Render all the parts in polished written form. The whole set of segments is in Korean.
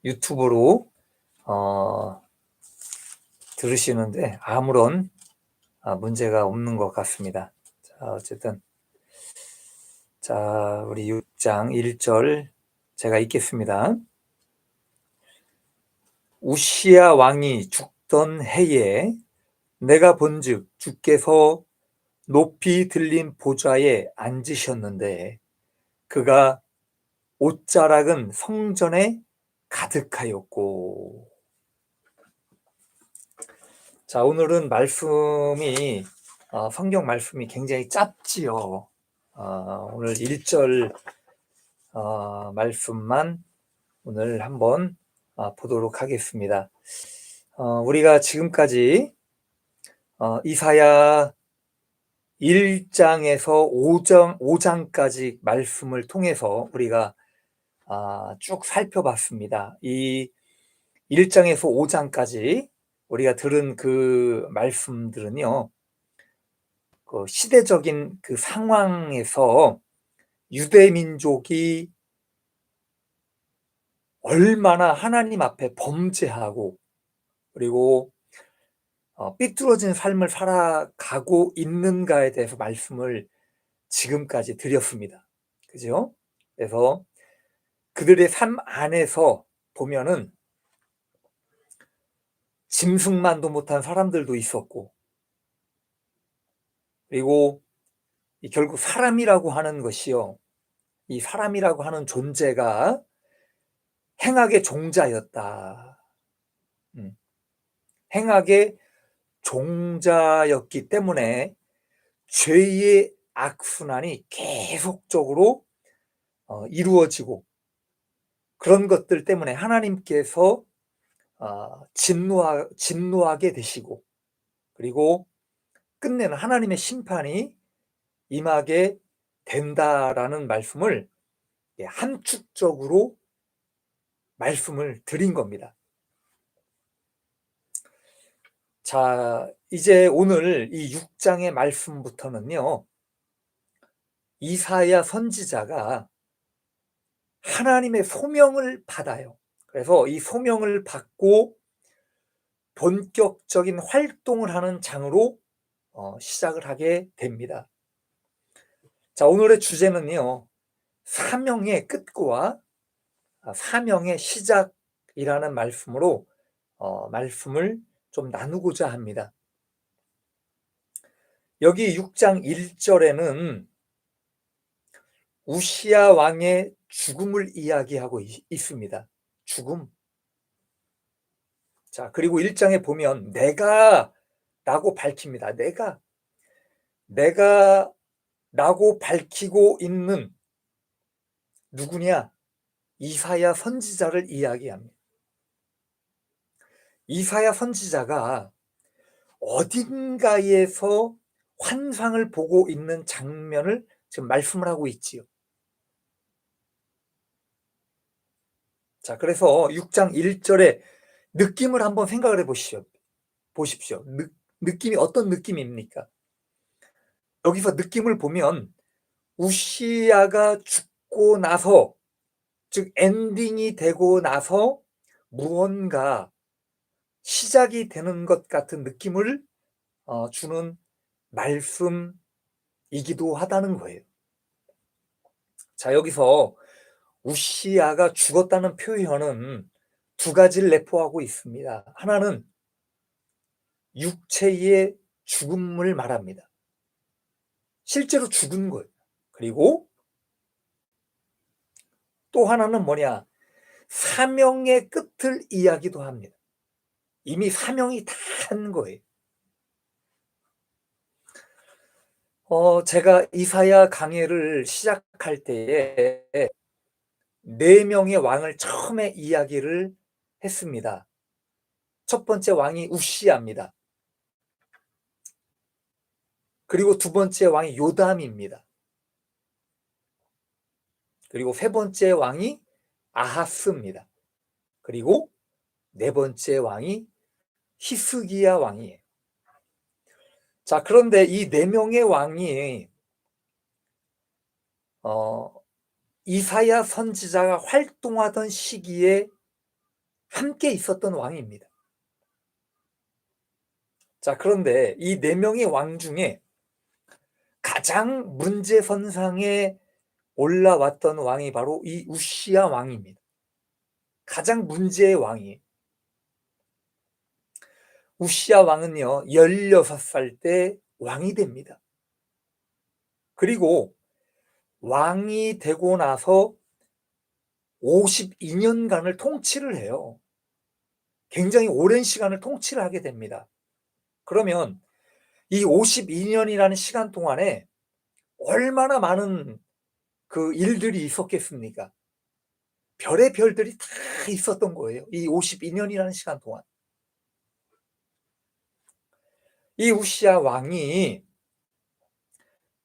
유튜브로 들으시는데 아무런 문제가 없는 것 같습니다. 자, 어쨌든 우리 6장 1절 제가 읽겠습니다. 우시야 왕이 죽던 해에 내가 본즉 주께서 높이 들린 보좌에 앉으셨는데 그가 옷자락은 성전에 가득하였고. 자, 오늘은 말씀이 성경 말씀이 굉장히 짧지요. 오늘 1절 말씀만 오늘 한번 보도록 하겠습니다. 우리가 지금까지 이사야 1장에서 5장까지 말씀을 통해서 우리가 쭉 살펴봤습니다. 이 1장에서 5장까지 우리가 들은 그 말씀들은요, 그 시대적인 그 상황에서 유대 민족이 얼마나 하나님 앞에 범죄하고 그리고 삐뚤어진 삶을 살아가고 있는가에 대해서 말씀을 지금까지 드렸습니다. 그죠? 그래서 그들의 삶 안에서 보면은 짐승만도 못한 사람들도 있었고, 그리고 결국 사람이라고 하는 것이요, 이 사람이라고 하는 존재가 행악의 종자였다. 행악의 종자였기 때문에 죄의 악순환이 계속적으로 이루어지고, 그런 것들 때문에 하나님께서 진노하게 되시고, 그리고 끝내는 하나님의 심판이 임하게 된다라는 말씀을 함축적으로 말씀을 드린 겁니다. 자, 이제 오늘 이 6장의 말씀부터는요, 이사야 선지자가 하나님의 소명을 받아요. 그래서 이 소명을 받고 본격적인 활동을 하는 장으로 시작을 하게 됩니다. 자, 오늘의 주제는요, 사명의 끝과 사명의 시작이라는 말씀으로 말씀을 좀 나누고자 합니다. 여기 6장 1절에는 우시야 왕의 죽음을 이야기하고 있습니다. 죽음. 자, 그리고 1장에 보면 내가 라고 밝힙니다. 내가 라고 밝히고 있는 누구냐? 이사야 선지자를 이야기합니다. 이사야 선지자가 어딘가에서 환상을 보고 있는 장면을 지금 말씀을 하고 있지요. 자, 그래서 6장 1절의 느낌을 한번 생각을 해 보십시오. 느낌이 어떤 느낌입니까? 여기서 느낌을 보면 우시야가 죽고 나서, 즉 엔딩이 되고 나서 무언가 시작이 되는 것 같은 느낌을 주는 말씀이기도 하다는 거예요. 자, 여기서 우시야가 죽었다는 표현은 두 가지를 내포하고 있습니다. 하나는 육체의 죽음을 말합니다. 실제로 죽은 거예요. 그리고 또 하나는 뭐냐? 사명의 끝을 이야기도 합니다. 이미 사명이 다 한 거예요. 제가 이사야 강해를 시작할 때에 4명의 왕을 처음에 이야기를 했습니다. 첫 번째 왕이 우시야입니다. 그리고 두 번째 왕이 요담입니다. 그리고 세 번째 왕이 아하스입니다. 그리고 네 번째 왕이 히스기야 왕이에요. 자, 그런데 이 4명의 왕이 이사야 선지자가 활동하던 시기에 함께 있었던 왕입니다. 자, 그런데 이 4명의 왕 중에 가장 문제선상에 올라왔던 왕이 바로 이 우시야 왕입니다. 가장 문제의 왕이에요. 우시야 왕은요, 16살 때 왕이 됩니다. 그리고 왕이 되고 나서 52년간을 통치를 해요. 굉장히 오랜 시간을 통치를 하게 됩니다. 그러면 이 52년이라는 시간 동안에 얼마나 많은 그 일들이 있었겠습니까? 별의 별들이 다 있었던 거예요. 이 52년이라는 시간 동안. 이 우시야 왕이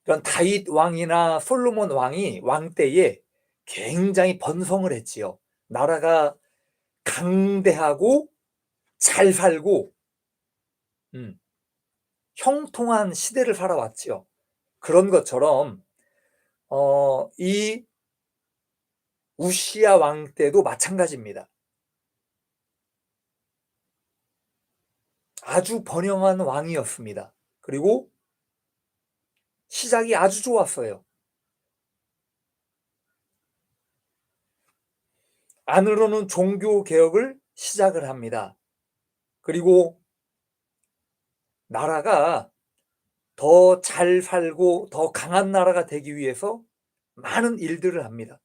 이런 다윗 왕이나 솔로몬 왕이 왕 때에 굉장히 번성을 했지요. 나라가 강대하고 잘 살고 형통한 시대를 살아왔지요. 그런 것처럼 이 우시야 왕 때도 마찬가지입니다. 아주 번영한 왕이었습니다. 그리고 시작이 아주 좋았어요. 안으로는 종교 개혁을 시작을 합니다. 그리고 나라가 더 잘 살고 더 강한 나라가 되기 위해서 많은 일들을 합니다.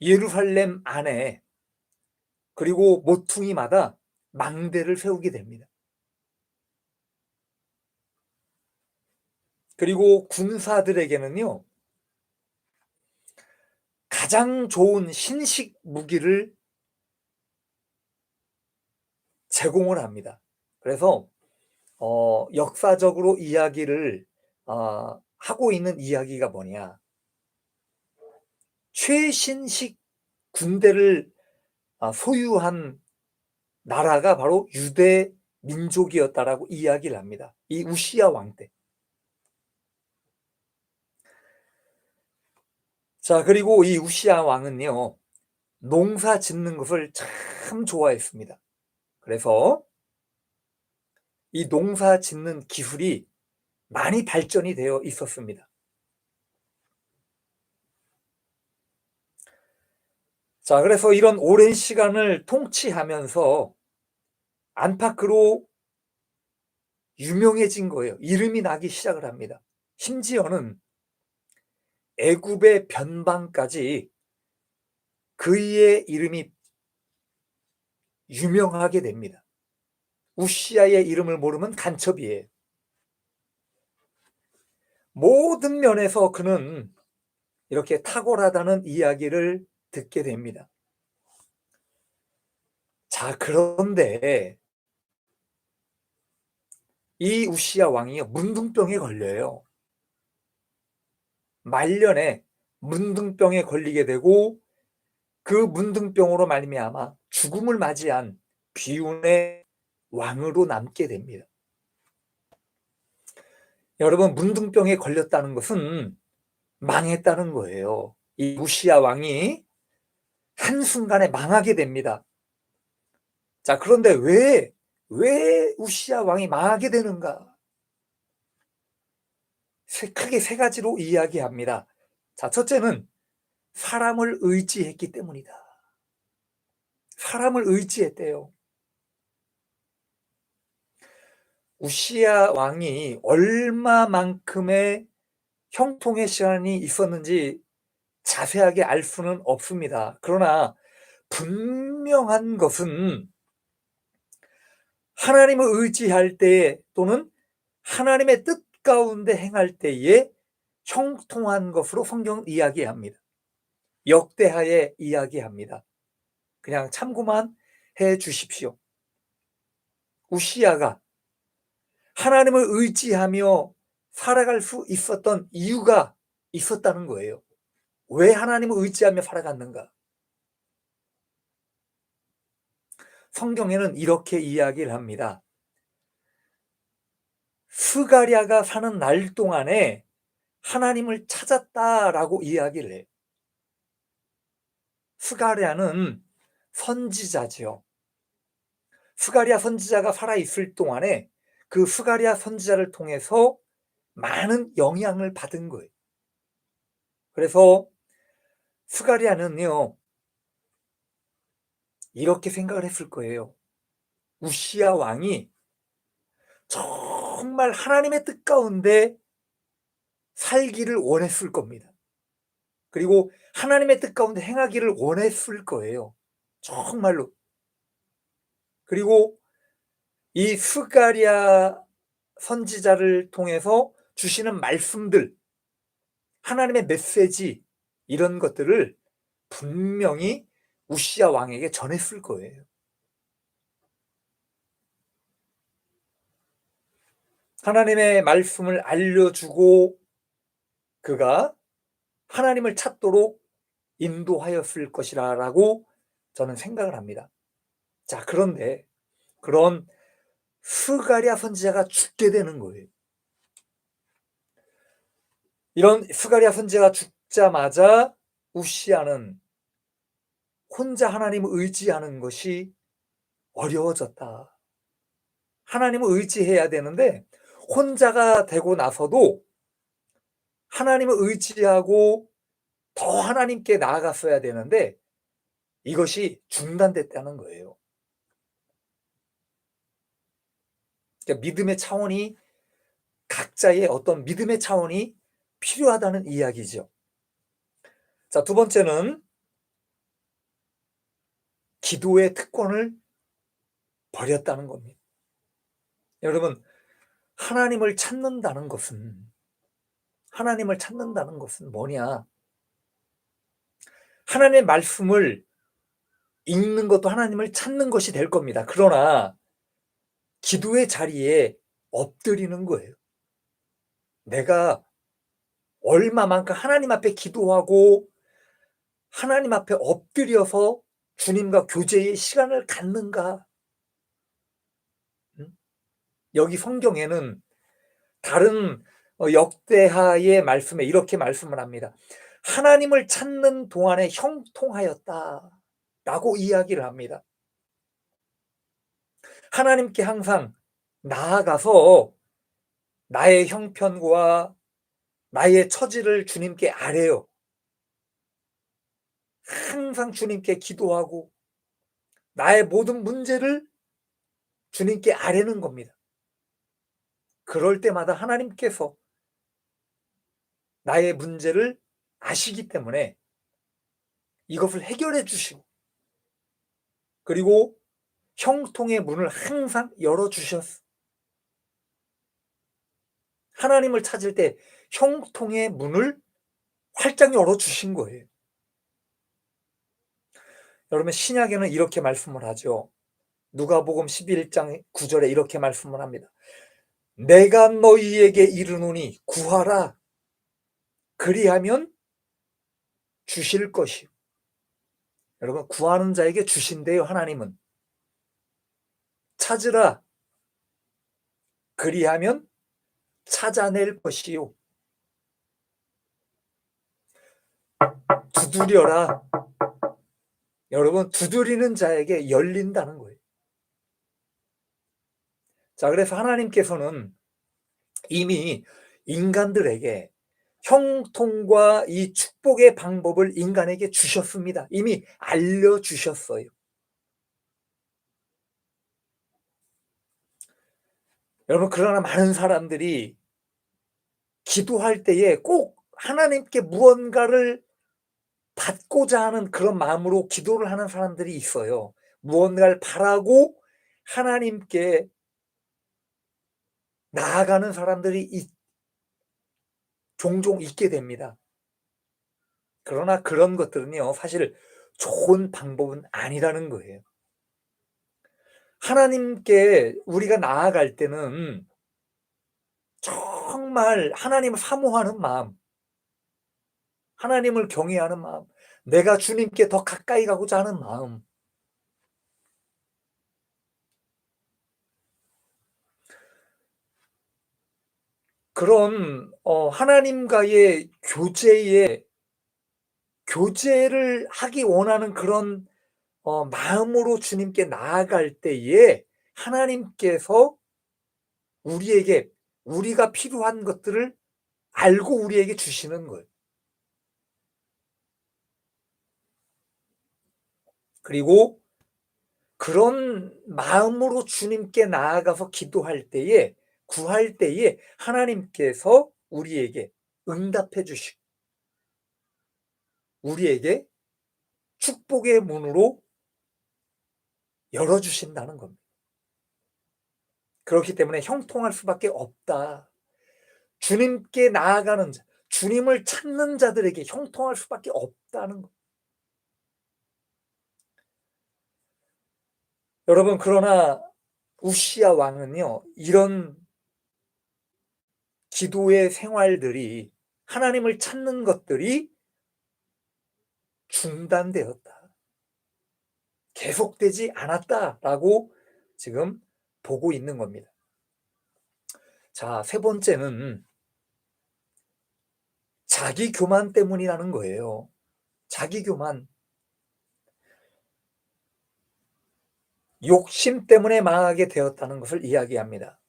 예루살렘 안에 그리고 모퉁이마다 망대를 세우게 됩니다. 그리고 군사들에게는요, 가장 좋은 신식 무기를 제공을 합니다. 그래서 역사적으로 이야기를 하고 있는 이야기가 뭐냐, 최신식 군대를 소유한 나라가 바로 유대 민족이었다라고 이야기를 합니다. 이 우시야 왕 때. 자, 그리고 이 우시야 왕은요, 농사 짓는 것을 참 좋아했습니다. 그래서 이 농사 짓는 기술이 많이 발전이 되어 있었습니다. 자, 그래서 이런 오랜 시간을 통치하면서 안팎으로 유명해진 거예요. 이름이 나기 시작을 합니다. 심지어는 애굽의 변방까지 그의 이름이 유명하게 됩니다. 우시야의 이름을 모르면 간첩이에요. 모든 면에서 그는 이렇게 탁월하다는 이야기를 듣게 됩니다. 자, 그런데 이 우시야 왕이 문둥병에 걸려요. 말년에 문둥병에 걸리게 되고 그 문둥병으로 말미암아 죽음을 맞이한 비운의 왕으로 남게 됩니다. 여러분, 문둥병에 걸렸다는 것은 망했다는 거예요. 이 우시야 왕이 한순간에 망하게 됩니다. 자, 그런데 왜 우시야 왕이 망하게 되는가? 크게 세 가지로 이야기합니다. 자, 첫째는 사람을 의지했기 때문이다. 사람을 의지했대요. 우시야 왕이 얼마만큼의 형통의 시간이 있었는지 자세하게 알 수는 없습니다. 그러나 분명한 것은 하나님을 의지할 때에 또는 하나님의 뜻 가운데 행할 때에 형통한 것으로 성경은 이야기합니다. 역대하에 이야기합니다. 그냥 참고만 해 주십시오. 우시야가 하나님을 의지하며 살아갈 수 있었던 이유가 있었다는 거예요. 왜 하나님을 의지하며 살아갔는가? 성경에는 이렇게 이야기를 합니다. 스가랴가 사는 날 동안에 하나님을 찾았다라고 이야기를 해요. 스가랴는 선지자지요. 스가랴 선지자가 살아있을 동안에 그 스가랴 선지자를 통해서 많은 영향을 받은 거예요. 그래서 스가랴는요, 이렇게 생각을 했을 거예요. 우시야 왕이 정말 하나님의 뜻 가운데 살기를 원했을 겁니다. 그리고 하나님의 뜻 가운데 행하기를 원했을 거예요. 정말로. 그리고 이 스가랴 선지자를 통해서 주시는 말씀들, 하나님의 메시지, 이런 것들을 분명히 우시야 왕에게 전했을 거예요. 하나님의 말씀을 알려주고 그가 하나님을 찾도록 인도하였을 것이라고 저는 생각을 합니다. 자, 그런데 그런 스가랴 선지자가 죽게 되는 거예요. 이런 스가랴 선지자가 죽자마자 우시야는 혼자 하나님을 의지하는 것이 어려워졌다. 하나님을 의지해야 되는데 혼자가 되고 나서도 하나님을 의지하고 더 하나님께 나아갔어야 되는데 이것이 중단됐다는 거예요. 그러니까 믿음의 차원이, 각자의 어떤 믿음의 차원이 필요하다는 이야기죠. 자, 두 번째는 기도의 특권을 버렸다는 겁니다. 여러분, 하나님을 찾는다는 것은 뭐냐? 하나님의 말씀을 읽는 것도 하나님을 찾는 것이 될 겁니다. 그러나 기도의 자리에 엎드리는 거예요. 내가 얼마만큼 하나님 앞에 기도하고 하나님 앞에 엎드려서 주님과 교제의 시간을 갖는가? 여기 성경에는 다른 역대하의 말씀에 이렇게 말씀을 합니다. 하나님을 찾는 동안에 형통하였다라고 이야기를 합니다. 하나님께 항상 나아가서 나의 형편과 나의 처지를 주님께 아뢰요. 항상 주님께 기도하고 나의 모든 문제를 주님께 아뢰는 겁니다. 그럴 때마다 하나님께서 나의 문제를 아시기 때문에 이것을 해결해 주시고 그리고 형통의 문을 항상 열어주셨어. 하나님을 찾을 때 형통의 문을 활짝 열어주신 거예요. 여러분, 신약에는 이렇게 말씀을 하죠. 누가복음 11장 9절에 이렇게 말씀을 합니다. 내가 너희에게 이르노니 구하라. 그리하면 주실 것이요. 여러분, 구하는 자에게 주신대요, 하나님은. 찾으라. 그리하면 찾아낼 것이요. 두드려라. 여러분, 두드리는 자에게 열린다는 거예요. 자, 그래서 하나님께서는 이미 인간들에게 형통과 이 축복의 방법을 인간에게 주셨습니다. 이미 알려주셨어요. 여러분, 그러나 많은 사람들이 기도할 때에 꼭 하나님께 무언가를 받고자 하는 그런 마음으로 기도를 하는 사람들이 있어요. 무언가를 바라고 하나님께 나아가는 사람들이 종종 있게 됩니다. 그러나 그런 것들은요, 사실 좋은 방법은 아니라는 거예요. 하나님께 우리가 나아갈 때는 정말 하나님을 사모하는 마음, 하나님을 경외하는 마음, 내가 주님께 더 가까이 가고자 하는 마음, 그런 하나님과의 교제를 하기 원하는 그런 마음으로 주님께 나아갈 때에 하나님께서 우리에게 우리가 필요한 것들을 알고 우리에게 주시는 거예요. 그리고 그런 마음으로 주님께 나아가서 기도할 때에 구할 때에 하나님께서 우리에게 응답해 주시고 우리에게 축복의 문으로 열어 주신다는 겁니다. 그렇기 때문에 형통할 수밖에 없다. 주님께 나아가는 자, 주님을 찾는 자들에게 형통할 수밖에 없다는 것. 여러분, 그러나 우시야 왕은요, 이런 기도의 생활들이, 하나님을 찾는 것들이 중단되었다. 계속되지 않았다라고 지금 보고 있는 겁니다. 자, 세 번째는 자기 교만 때문이라는 거예요. 자기 교만. 욕심 때문에 망하게 되었다는 것을 이야기합니다.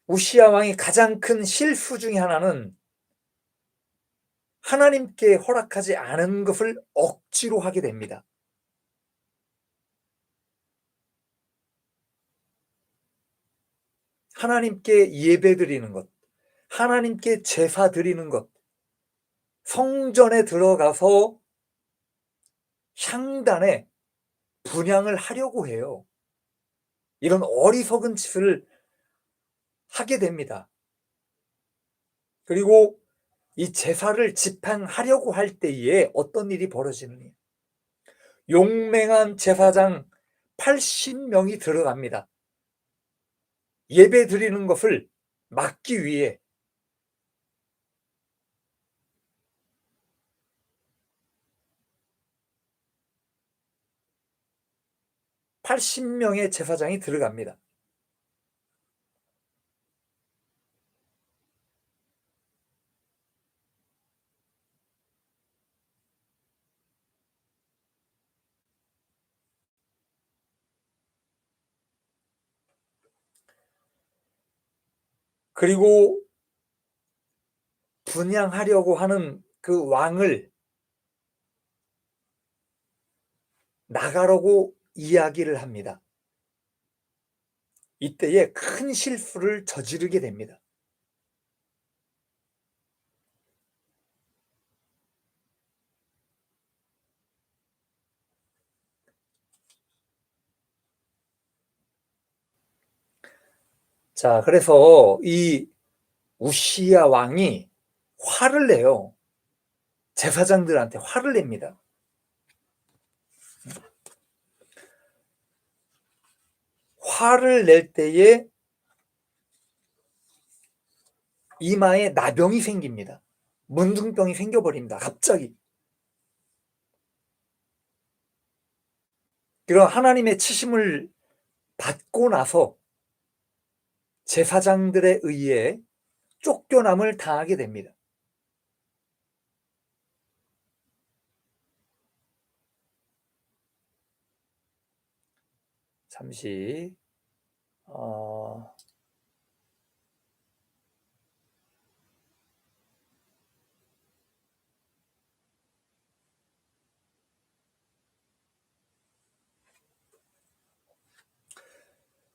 우시야 왕이 가장 큰 실수 중에 하나는 하나님께 허락하지 않은 것을 억지로 하게 됩니다. 하나님께 예배드리는 것, 하나님께 제사 드리는 것, 성전에 들어가서 향단에 분향을 하려고 해요. 이런 어리석은 짓을 하게 됩니다. 그리고 이 제사를 집행하려고 할 때에 어떤 일이 벌어지느냐. 용맹한 제사장 80명이 들어갑니다. 예배 드리는 것을 막기 위해. 80명의 제사장이 들어갑니다. 그리고 분향하려고 하는 그 왕을 나가라고 이야기를 합니다. 이때에 큰 실수를 저지르게 됩니다. 자, 그래서 이 우시야 왕이 화를 내요. 제사장들한테 화를 냅니다. 화를 낼 때에 이마에 나병이 생깁니다. 문둥병이 생겨버립니다. 갑자기. 그런 하나님의 치심을 받고 나서 제사장들에 의해 쫓겨남을 당하게 됩니다. 잠시 어...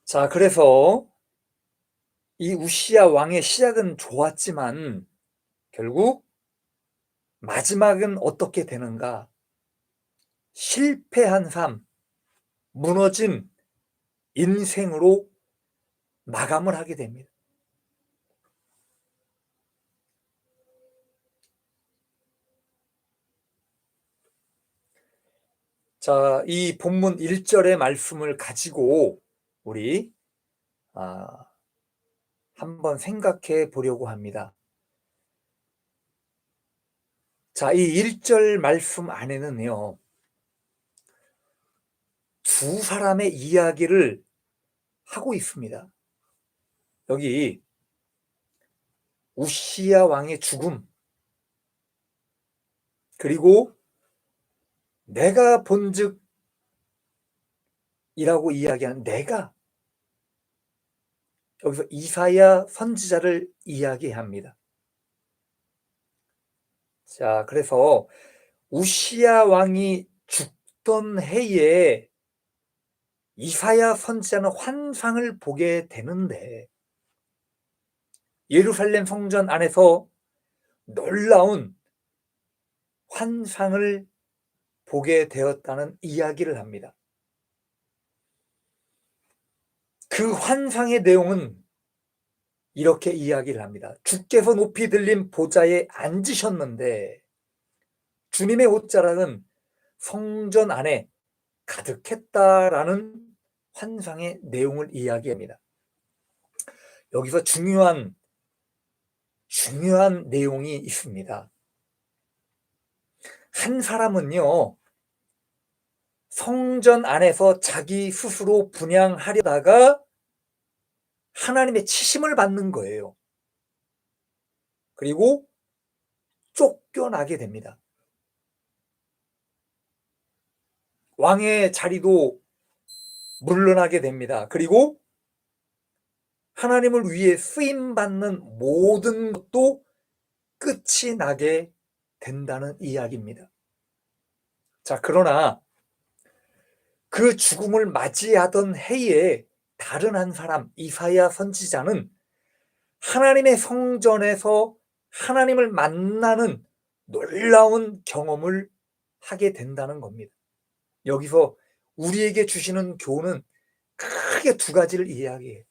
자, 그래서 이 우시야 왕의 시작은 좋았지만 결국 마지막은 어떻게 되는가? 실패한 삶, 무너진 인생으로 마감을 하게 됩니다. 자, 이 본문 1절의 말씀을 가지고 우리 한번 생각해 보려고 합니다. 자, 이 1절 말씀 안에는요, 두 사람의 이야기를 하고 있습니다. 여기 우시야 왕의 죽음, 그리고 내가 본즉 이라고 이야기한 내가, 여기서 이사야 선지자를 이야기합니다. 자, 그래서 우시야 왕이 죽던 해에 이사야 선지자는 환상을 보게 되는데, 예루살렘 성전 안에서 놀라운 환상을 보게 되었다는 이야기를 합니다. 그 환상의 내용은 이렇게 이야기를 합니다. 주께서 높이 들린 보좌에 앉으셨는데 주님의 옷자락은 성전 안에 가득했다라는 환상의 내용을 이야기합니다. 여기서 중요한 내용이 있습니다. 한 사람은요, 성전 안에서 자기 스스로 분향하려다가 하나님의 치심을 받는 거예요. 그리고 쫓겨나게 됩니다. 왕의 자리도 물러나게 됩니다. 그리고 하나님을 위해 쓰임받는 모든 것도 끝이 나게 된다는 이야기입니다. 자, 그러나 그 죽음을 맞이하던 해에 다른 한 사람, 이사야 선지자는 하나님의 성전에서 하나님을 만나는 놀라운 경험을 하게 된다는 겁니다. 여기서 우리에게 주시는 교훈은 크게 두 가지를 이야기해요.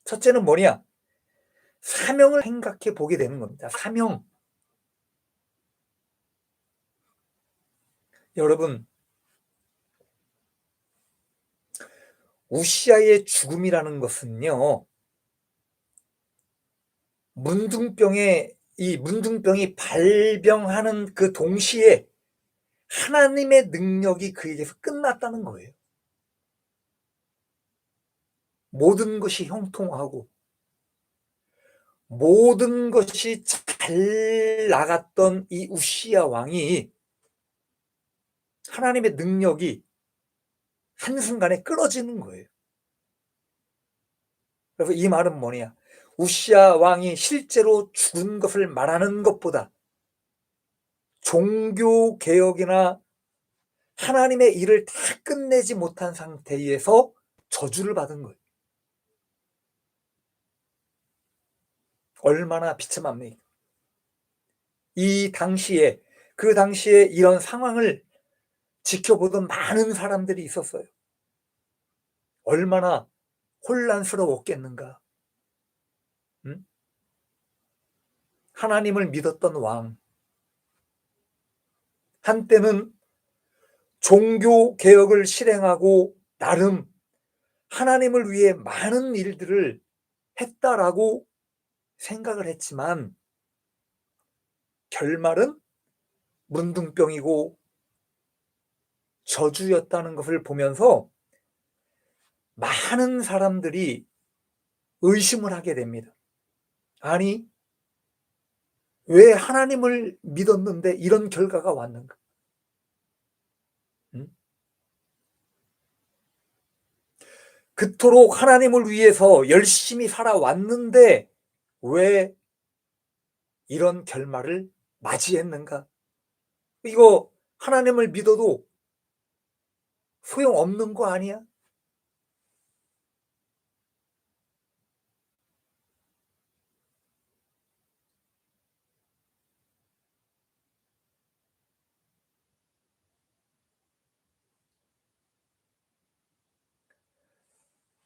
첫째는 뭐냐? 사명을 생각해 보게 되는 겁니다. 사명. 여러분, 우시아의 죽음이라는 것은요, 문둥병이 발병하는 그 동시에 하나님의 능력이 그에게서 끝났다는 거예요. 모든 것이 형통하고 모든 것이 잘 나갔던 이 우시야 왕이 하나님의 능력이 한순간에 끊어지는 거예요. 그래서 이 말은 뭐냐? 우시야 왕이 실제로 죽은 것을 말하는 것보다 종교 개혁이나 하나님의 일을 다 끝내지 못한 상태에서 저주를 받은 거예요. 얼마나 비참합니까? 그 당시에 이런 상황을 지켜보던 많은 사람들이 있었어요. 얼마나 혼란스러웠겠는가. 응? 하나님을 믿었던 왕, 한때는 종교 개혁을 실행하고 나름 하나님을 위해 많은 일들을 했다라고 생각을 했지만 결말은 문둥병이고 저주였다는 것을 보면서 많은 사람들이 의심을 하게 됩니다. 아니, 왜 하나님을 믿었는데 이런 결과가 왔는가? 응? 그토록 하나님을 위해서 열심히 살아왔는데 왜 이런 결말을 맞이했는가? 이거 하나님을 믿어도 소용없는 거 아니야?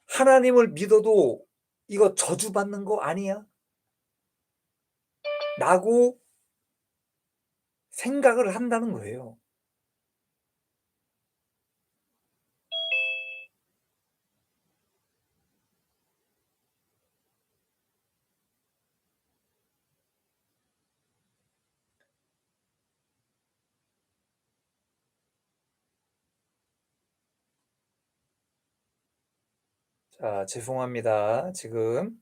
하나님을 믿어도 이거 저주받는 거 아니야? 라고 생각을 한다는 거예요. 자, 죄송합니다. 지금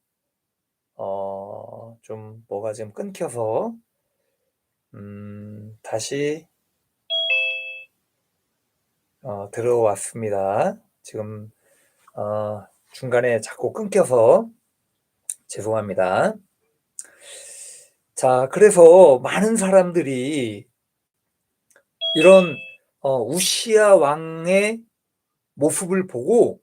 좀 뭐가 좀 끊겨서 다시 들어왔습니다. 지금 중간에 자꾸 끊겨서 죄송합니다. 자, 그래서 많은 사람들이 이런 우시야 왕의 모습을 보고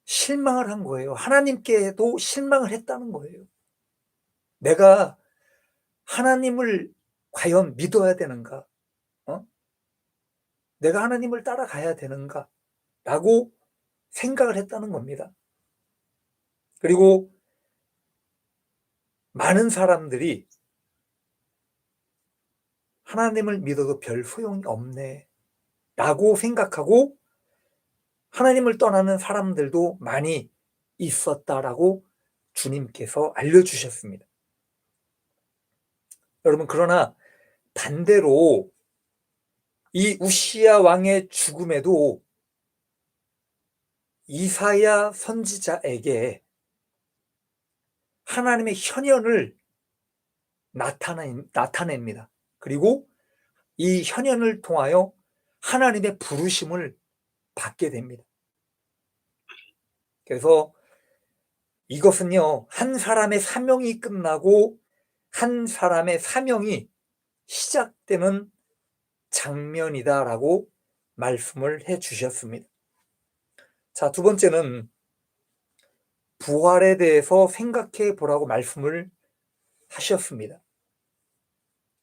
실망을 한 거예요. 하나님께도 실망을 했다는 거예요. 내가 하나님을 과연 믿어야 되는가? 내가 하나님을 따라가야 되는가? 라고 생각을 했다는 겁니다. 그리고 많은 사람들이 하나님을 믿어도 별 소용이 없네 라고 생각하고 하나님을 떠나는 사람들도 많이 있었다라고 주님께서 알려주셨습니다. 여러분, 그러나 반대로 이 우시야 왕의 죽음에도 이사야 선지자에게 하나님의 현현을 나타냅니다. 그리고 이 현현을 통하여 하나님의 부르심을 받게 됩니다. 그래서 이것은요, 한 사람의 사명이 끝나고 한 사람의 사명이 시작되는 장면이다라고 말씀을 해 주셨습니다. 자, 두 번째는 부활에 대해서 생각해 보라고 말씀을 하셨습니다.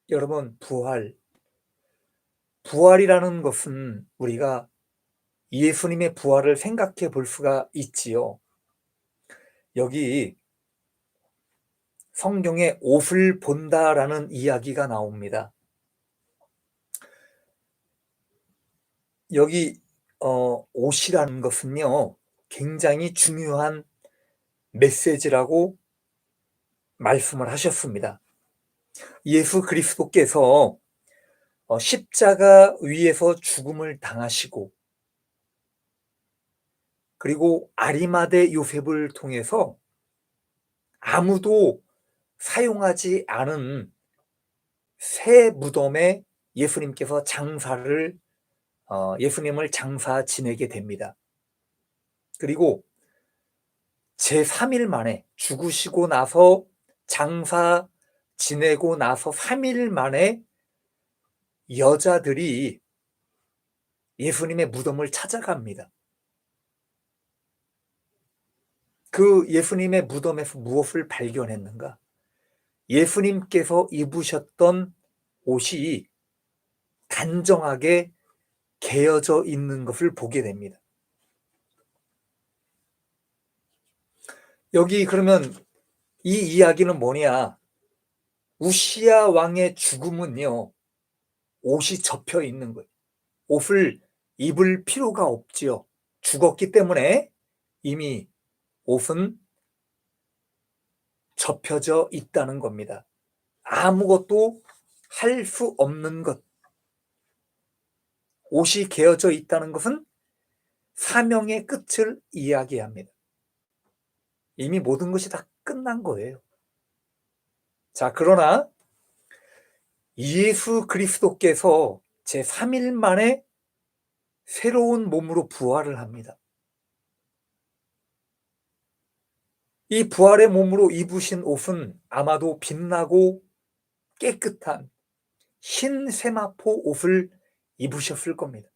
여러분, 부활이라는 것은 우리가 예수님의 부활을 생각해 볼 수가 있지요. 여기 성경에 옷을 본다라는 이야기가 나옵니다. 여기 옷이라는 것은요, 굉장히 중요한 메시지라고 말씀을 하셨습니다. 예수 그리스도께서 십자가 위에서 죽음을 당하시고 그리고 아리마대 요셉을 통해서 아무도 사용하지 않은 새 무덤에 예수님께서 예수님을 장사 지내게 됩니다. 그리고 제3일 만에 죽으시고 나서 장사 지내고 나서 3일 만에 여자들이 예수님의 무덤을 찾아갑니다. 그 예수님의 무덤에서 무엇을 발견했는가? 예수님께서 입으셨던 옷이 단정하게 개어져 있는 것을 보게 됩니다. 여기 그러면 이 이야기는 뭐냐? 우시야 왕의 죽음은요, 옷이 접혀 있는 거예요. 옷을 입을 필요가 없지요. 죽었기 때문에 이미 옷은 접혀져 있다는 겁니다. 아무것도 할 수 없는 것. 옷이 개어져 있다는 것은 사명의 끝을 이야기합니다. 이미 모든 것이 다 끝난 거예요. 자, 그러나 예수 그리스도께서 제3일 만에 새로운 몸으로 부활을 합니다. 이 부활의 몸으로 입으신 옷은 아마도 빛나고 깨끗한 흰 세마포 옷을 입으셨을 겁니다.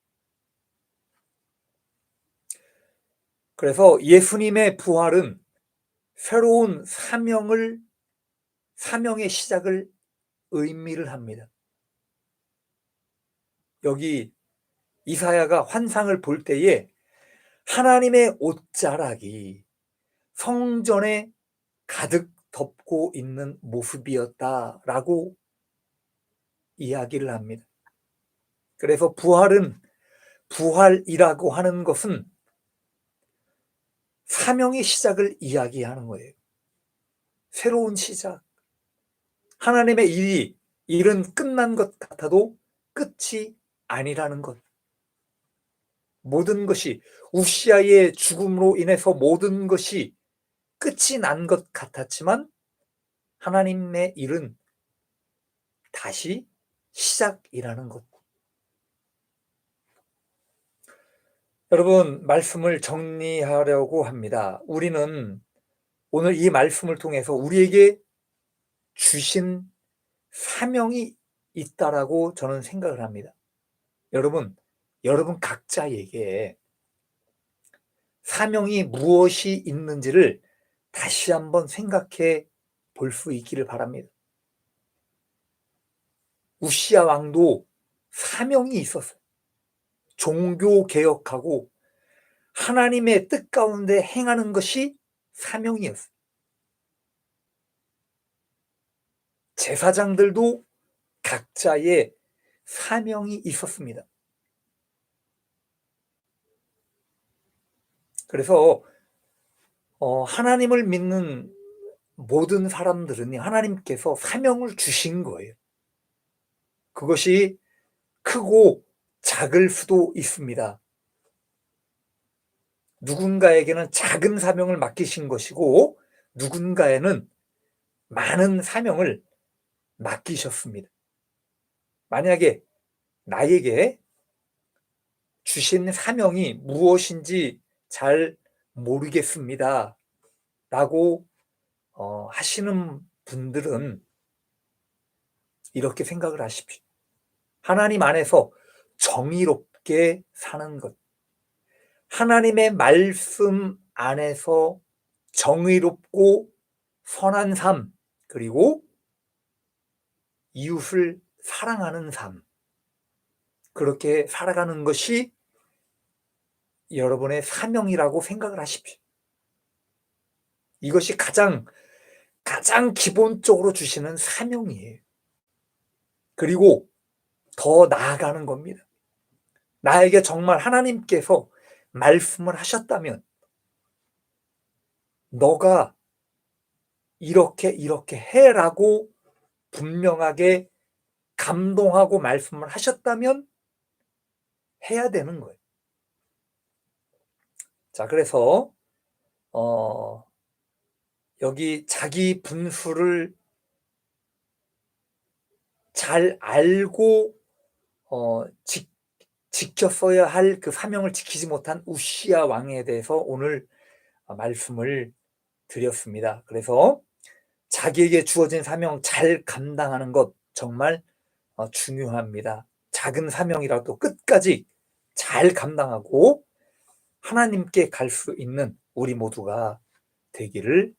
그래서 예수님의 부활은 새로운 사명의 시작을 의미를 합니다. 여기 이사야가 환상을 볼 때에 하나님의 옷자락이 성전에 가득 덮고 있는 모습이었다라고 이야기를 합니다. 그래서 부활이라고 하는 것은 사명의 시작을 이야기하는 거예요. 새로운 시작. 하나님의 일은 끝난 것 같아도 끝이 아니라는 것. 모든 것이 우시야의 죽음으로 인해서 모든 것이 끝이 난 것 같았지만 하나님의 일은 다시 시작이라는 것. 여러분, 말씀을 정리하려고 합니다. 우리는 오늘 이 말씀을 통해서 우리에게 주신 사명이 있다라고 저는 생각을 합니다. 여러분 각자에게 사명이 무엇이 있는지를 다시 한번 생각해 볼 수 있기를 바랍니다. 우시야 왕도 사명이 있었어요. 종교 개혁하고 하나님의 뜻 가운데 행하는 것이 사명이었어요. 제사장들도 각자의 사명이 있었습니다. 그래서 하나님을 믿는 모든 사람들은 하나님께서 사명을 주신 거예요. 그것이 크고 작을 수도 있습니다. 누군가에게는 작은 사명을 맡기신 것이고 누군가에는 많은 사명을 맡기셨습니다. 만약에 나에게 주신 사명이 무엇인지 잘 모르겠습니다 라고 하시는 분들은 이렇게 생각을 하십시오. 하나님 안에서 정의롭게 사는 것, 하나님의 말씀 안에서 정의롭고 선한 삶, 그리고 이웃을 사랑하는 삶, 그렇게 살아가는 것이 여러분의 사명이라고 생각을 하십시오. 이것이 가장 기본적으로 주시는 사명이에요. 그리고 더 나아가는 겁니다. 나에게 정말 하나님께서 말씀을 하셨다면 너가 이렇게 해라고 분명하게 감동하고 말씀을 하셨다면 해야 되는 거예요. 자, 그래서 여기 자기 분수를 잘 알고 지켰어야 할 그 사명을 지키지 못한 우시야 왕에 대해서 오늘 말씀을 드렸습니다. 그래서 자기에게 주어진 사명 잘 감당하는 것 정말 중요합니다. 작은 사명이라도 끝까지 잘 감당하고 하나님께 갈 수 있는 우리 모두가 되기를